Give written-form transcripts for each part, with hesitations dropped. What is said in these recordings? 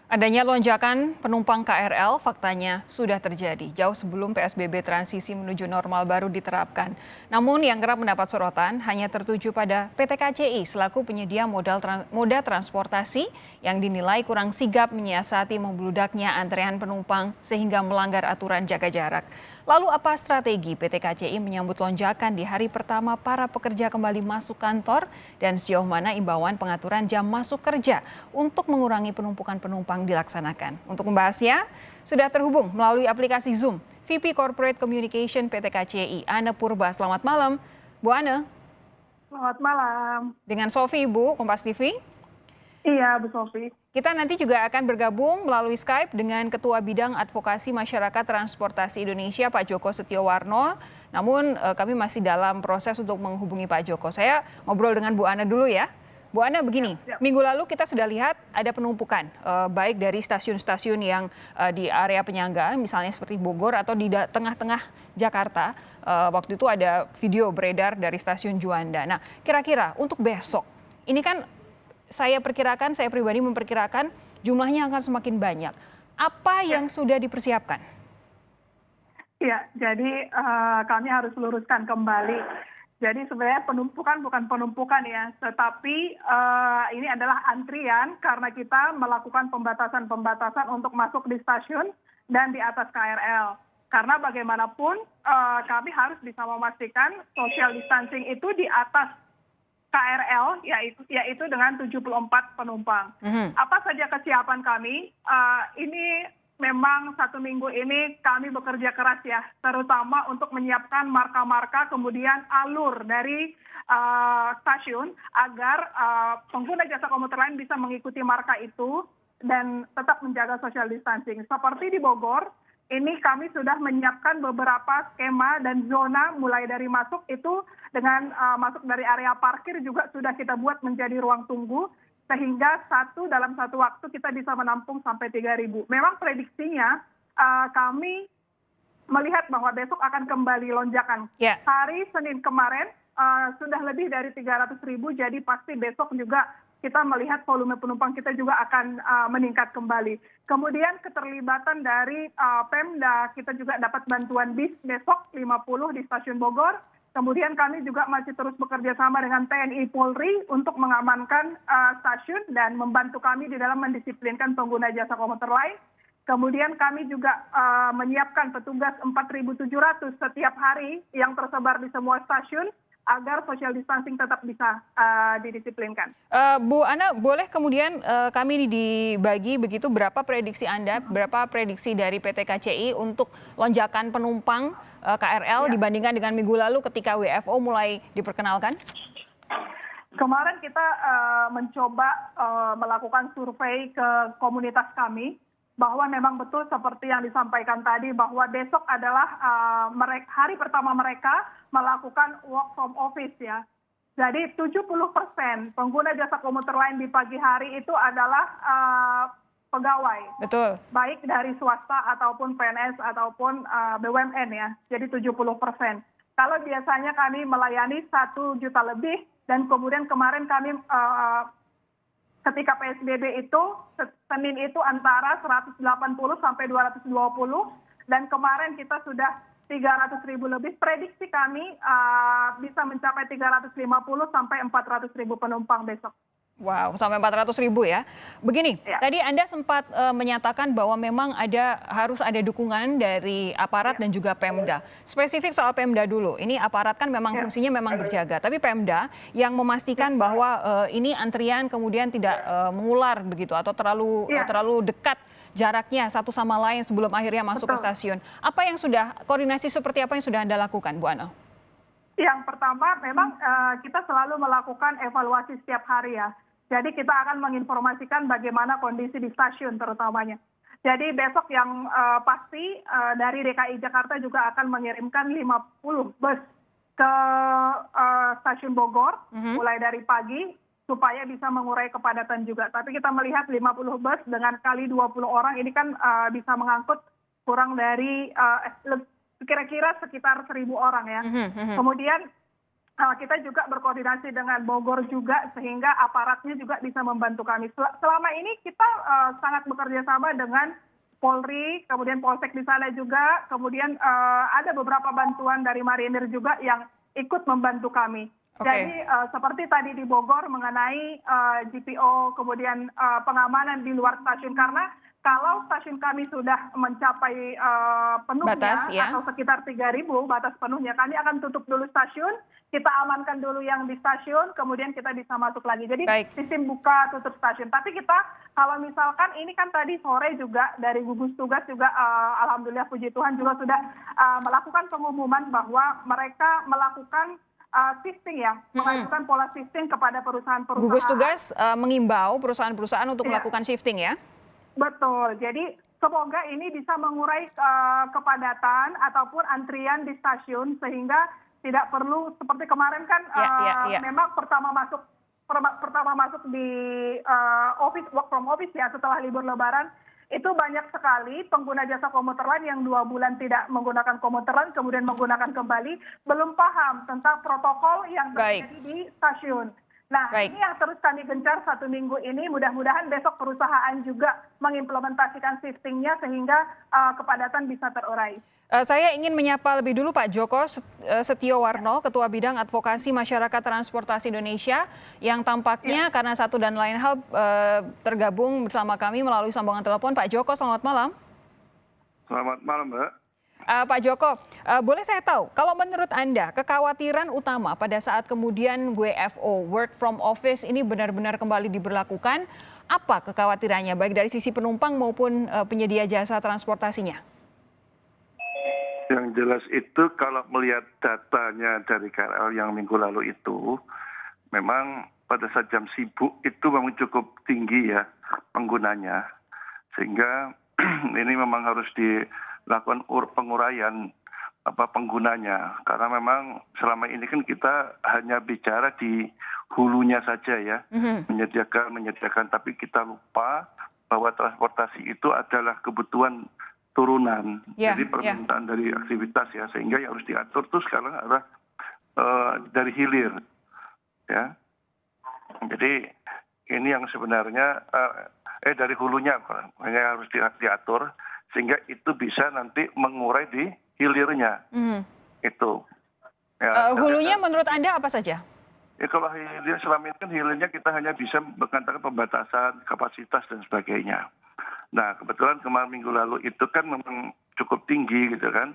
Adanya lonjakan penumpang KRL faktanya sudah terjadi jauh sebelum PSBB transisi menuju normal baru diterapkan. Namun yang kerap mendapat sorotan hanya tertuju pada PT KCI selaku penyedia moda transportasi yang dinilai kurang sigap menyiasati membludaknya antrean penumpang sehingga melanggar aturan jaga jarak. Lalu apa strategi PT KCI menyambut lonjakan di hari pertama para pekerja kembali masuk kantor dan sejauh mana imbauan pengaturan jam masuk kerja untuk mengurangi penumpukan penumpang dilaksanakan. Untuk membahasnya, sudah terhubung melalui aplikasi Zoom, VP Corporate Communication PT KCI, Ane Purba. Selamat malam, Bu Ane. Selamat malam. Dengan Sofi, Bu, Kompas TV. Iya, Bu Sofi. Kita nanti juga akan bergabung melalui Skype dengan Ketua Bidang Advokasi Masyarakat Transportasi Indonesia, Pak Joko Setiowarno. Namun kami masih dalam proses untuk menghubungi Pak Joko. Saya ngobrol dengan Bu Ane dulu ya. Bu Ane, begini, minggu lalu kita sudah lihat ada penumpukan, baik dari stasiun-stasiun yang di area penyangga, misalnya seperti Bogor atau di tengah-tengah Jakarta. Waktu itu ada video beredar dari stasiun Juanda. Nah, kira-kira untuk besok, ini kan saya pribadi memperkirakan jumlahnya akan semakin banyak. Apa yang sudah dipersiapkan? Ya, jadi kami harus luruskan kembali. Jadi sebenarnya penumpukan bukan penumpukan ya, tetapi ini adalah antrian karena kita melakukan pembatasan-pembatasan untuk masuk di stasiun dan di atas KRL. Karena bagaimanapun kami harus bisa memastikan social distancing itu di atas KRL, yaitu dengan 74 penumpang. Apa saja kesiapan kami? Ini memang 1 minggu ini kami bekerja keras ya, terutama untuk menyiapkan marka-marka kemudian alur dari stasiun agar pengguna jasa komuter lain bisa mengikuti marka itu dan tetap menjaga social distancing. Seperti di Bogor, ini kami sudah menyiapkan beberapa skema dan zona mulai dari masuk itu dengan masuk dari area parkir juga sudah kita buat menjadi ruang tunggu sehingga dalam satu waktu kita bisa menampung sampai 3.000. Memang prediksinya kami melihat bahwa besok akan kembali lonjakan. Hari Senin kemarin sudah lebih dari 300.000, jadi pasti besok juga kita melihat volume penumpang kita juga akan meningkat kembali. Kemudian keterlibatan dari Pemda, kita juga dapat bantuan bis besok 50 di stasiun Bogor. Kemudian kami juga masih terus bekerja sama dengan TNI Polri untuk mengamankan stasiun dan membantu kami di dalam mendisiplinkan pengguna jasa komuter lain. Kemudian kami juga menyiapkan petugas 4.700 setiap hari yang tersebar di semua stasiun agar social distancing tetap bisa didisiplinkan. Bu Ana, boleh kemudian kami dibagi begitu berapa prediksi Anda, berapa prediksi dari PT KCI untuk lonjakan penumpang KRL dibandingkan dengan minggu lalu ketika WFO mulai diperkenalkan? Kemarin kita mencoba melakukan survei ke komunitas kami, bahwa memang betul seperti yang disampaikan tadi bahwa besok adalah hari pertama mereka melakukan work from office ya. Jadi 70% pengguna jasa komuter lain di pagi hari itu adalah pegawai. Betul. Baik dari swasta ataupun PNS ataupun BUMN ya. Jadi 70%. Kalau biasanya kami melayani 1 juta lebih dan kemudian kemarin kami ketika PSBB itu, Senin itu antara 180 sampai 220, dan kemarin kita sudah 300.000 lebih. Prediksi kami bisa mencapai 350 sampai 400.000 penumpang besok. Wow, sampai 400.000 ya. Begini, tadi Anda sempat menyatakan bahwa memang harus ada dukungan dari aparat dan juga Pemda. Spesifik soal Pemda dulu, ini aparat kan memang fungsinya memang berjaga, tapi Pemda yang memastikan bahwa ini antrian kemudian tidak mengular begitu atau terlalu dekat jaraknya satu sama lain sebelum akhirnya masuk ke stasiun. Apa yang koordinasi seperti apa yang sudah Anda lakukan, Bu Ana? Yang pertama memang kita selalu melakukan evaluasi setiap hari ya. Jadi kita akan menginformasikan bagaimana kondisi di stasiun terutamanya. Jadi besok yang pasti dari DKI Jakarta juga akan mengirimkan 50 bus ke stasiun Bogor mulai dari pagi supaya bisa mengurai kepadatan juga. Tapi kita melihat 50 bus dengan kali 20 orang ini kan bisa mengangkut kurang dari kira-kira sekitar 1.000 orang ya. Kemudian kita juga berkoordinasi dengan Bogor juga sehingga aparatnya juga bisa membantu kami. Selama ini kita sangat bekerja sama dengan Polri, kemudian Polsek di sana juga, kemudian ada beberapa bantuan dari Marinir juga yang ikut membantu kami. Jadi seperti tadi di Bogor mengenai GPO, kemudian pengamanan di luar stasiun, karena kalau stasiun kami sudah mencapai penuhnya batas, ya? atau sekitar 3.000 batas penuhnya, kami akan tutup dulu stasiun, kita amankan dulu yang di stasiun, kemudian kita bisa masuk lagi. Jadi sistem buka tutup stasiun. Tapi kita kalau misalkan ini kan tadi sore juga dari gugus tugas juga alhamdulillah puji Tuhan juga sudah melakukan pengumuman bahwa mereka melakukan shifting ya, mengajukan pola shifting kepada perusahaan-perusahaan. Gugus tugas mengimbau perusahaan-perusahaan untuk melakukan shifting ya? Betul. Jadi semoga ini bisa mengurai kepadatan ataupun antrian di stasiun sehingga tidak perlu seperti kemarin kan memang pertama masuk di office, work from office ya, setelah libur Lebaran itu banyak sekali pengguna jasa komuter lain yang 2 bulan tidak menggunakan komuter lain kemudian menggunakan kembali, belum paham tentang protokol yang terjadi di stasiun. Nah, ini yang terus kami gencar 1 minggu ini, mudah-mudahan besok perusahaan juga mengimplementasikan shiftingnya sehingga kepadatan bisa terurai. Saya ingin menyapa lebih dulu Pak Joko Setiowarno, Ketua Bidang Advokasi Masyarakat Transportasi Indonesia, yang tampaknya karena satu dan lain hal tergabung bersama kami melalui sambungan telepon. Pak Joko, selamat malam. Selamat malam, Mbak. Pak Joko, boleh saya tahu, kalau menurut Anda, kekhawatiran utama pada saat kemudian WFO, work from office, ini benar-benar kembali diberlakukan, apa kekhawatirannya, baik dari sisi penumpang maupun penyedia jasa transportasinya? Yang jelas itu kalau melihat datanya dari KRL yang minggu lalu itu, memang pada saat jam sibuk itu memang cukup tinggi ya penggunanya. Sehingga ini memang harus dilakukan penguraian penggunanya. Karena memang selama ini kan kita hanya bicara di hulunya saja ya, menyediakan, tapi kita lupa bahwa transportasi itu adalah kebutuhan turunan, jadi permintaan dari aktivitas ya, sehingga yang harus diatur tuh sekarang adalah dari hilir, ya. Jadi ini yang sebenarnya dari hulunya yang harus diatur, sehingga itu bisa nanti mengurai di hilirnya, itu. Ya, hulunya menurut Anda apa saja? Ya, kalau hilir selama ini kan hilirnya kita hanya bisa mengatakan pembatasan kapasitas dan sebagainya. Nah, kebetulan kemarin minggu lalu itu kan memang cukup tinggi gitu kan.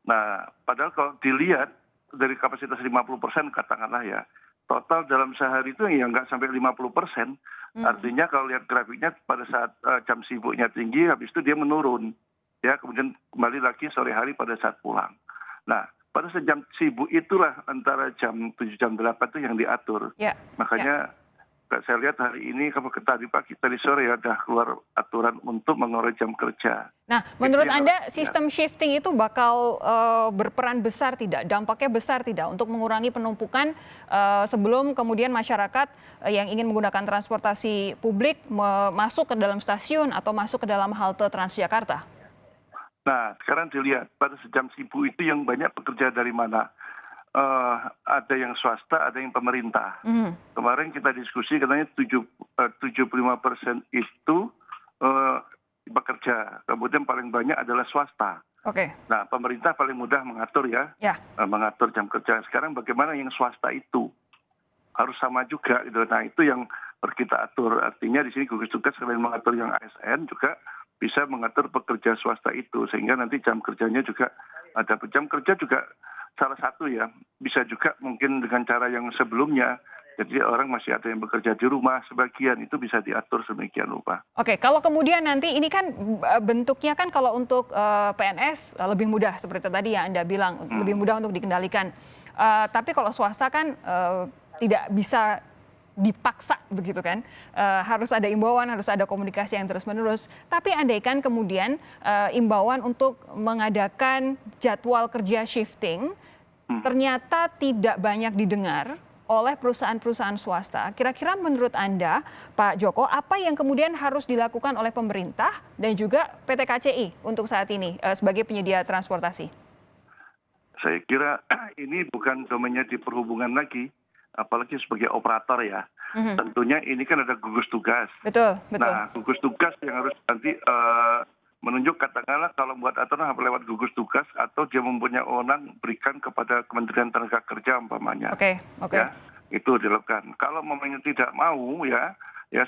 Nah, padahal kalau dilihat dari kapasitas 50% katakanlah ya, total dalam sehari itu ya nggak sampai 50%. Artinya kalau lihat grafiknya pada saat jam sibuknya tinggi, habis itu dia menurun. Ya, kemudian kembali lagi sore hari pada saat pulang. Nah, pada saat jam sibuk itulah antara jam 7 jam 8 itu yang diatur. Makanya saya lihat hari ini tadi pagi tadi sore ada keluar aturan untuk mengurai jam kerja. Nah, menurut Anda sistem shifting itu bakal berperan besar tidak? Dampaknya besar tidak untuk mengurangi penumpukan sebelum kemudian masyarakat yang ingin menggunakan transportasi publik masuk ke dalam stasiun atau masuk ke dalam halte Transjakarta? Nah, sekarang dilihat pada jam sibuk itu yang banyak pekerja dari mana? Ada yang swasta, ada yang pemerintah. Kemarin kita diskusi katanya 75% itu bekerja, kemudian paling banyak adalah swasta. Nah, pemerintah paling mudah mengatur ya, mengatur jam kerja. Sekarang bagaimana yang swasta itu harus sama juga gitu. Nah, itu yang harus kita atur. Artinya di sini gugus tugas selain mengatur yang ASN juga bisa mengatur pekerja swasta itu, sehingga nanti jam kerjanya juga ada. Jam kerja juga salah satu ya, bisa juga mungkin dengan cara yang sebelumnya. Jadi orang masih ada yang bekerja di rumah, sebagian itu bisa diatur sedemikian rupa. Oke, kalau kemudian nanti ini kan bentuknya kan kalau untuk PNS lebih mudah seperti tadi yang Anda bilang, lebih mudah untuk dikendalikan. Tapi kalau swasta kan tidak bisa dipaksa begitu kan, harus ada imbauan, harus ada komunikasi yang terus-menerus. Tapi andaikan kemudian imbauan untuk mengadakan jadwal kerja shifting ternyata tidak banyak didengar oleh perusahaan-perusahaan swasta. Kira-kira menurut Anda, Pak Joko, apa yang kemudian harus dilakukan oleh pemerintah dan juga PT KCI untuk saat ini sebagai penyedia transportasi? Saya kira ini bukan domainnya di perhubungan lagi, apalagi sebagai operator ya. Tentunya ini kan ada gugus tugas. Betul, betul. Nah, gugus tugas yang harus nanti menunjuk katakanlah kalau buat aturan harus lewat gugus tugas atau dia mempunyai wewenang berikan kepada Kementerian Tenaga Kerja umpamanya. Oke. Ya, itu dilakukan. Kalau memangnya tidak mau ya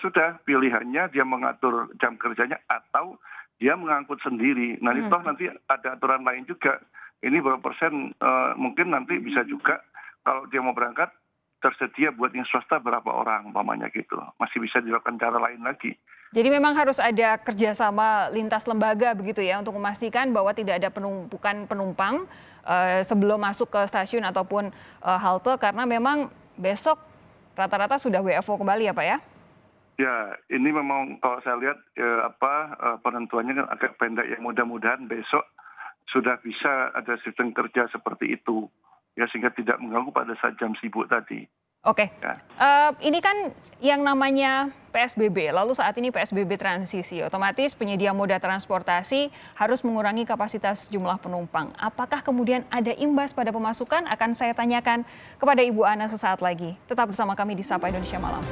sudah pilihannya dia mengatur jam kerjanya atau dia mengangkut sendiri. Nah, itu nanti ada aturan lain juga. Ini berapa persen mungkin nanti bisa juga kalau dia mau berangkat tersedia buat yang swasta berapa orang umpamanya gitu. Masih bisa dilakukan cara lain lagi. Jadi memang harus ada kerjasama lintas lembaga begitu ya untuk memastikan bahwa tidak ada penumpukan penumpang sebelum masuk ke stasiun ataupun halte karena memang besok rata-rata sudah WFO kembali ya Pak ya? Ya, ini memang kalau saya lihat penentuannya kan agak pendek ya. Mudah-mudahan besok sudah bisa ada sistem kerja seperti itu ya sehingga tidak mengganggu pada saat jam sibuk tadi. Oke, Ya. ini kan yang namanya PSBB, lalu saat ini PSBB transisi, otomatis penyedia moda transportasi harus mengurangi kapasitas jumlah penumpang. Apakah kemudian ada imbas pada pemasukan? Akan saya tanyakan kepada Ibu Ana sesaat lagi. Tetap bersama kami di Sapa Indonesia Malam.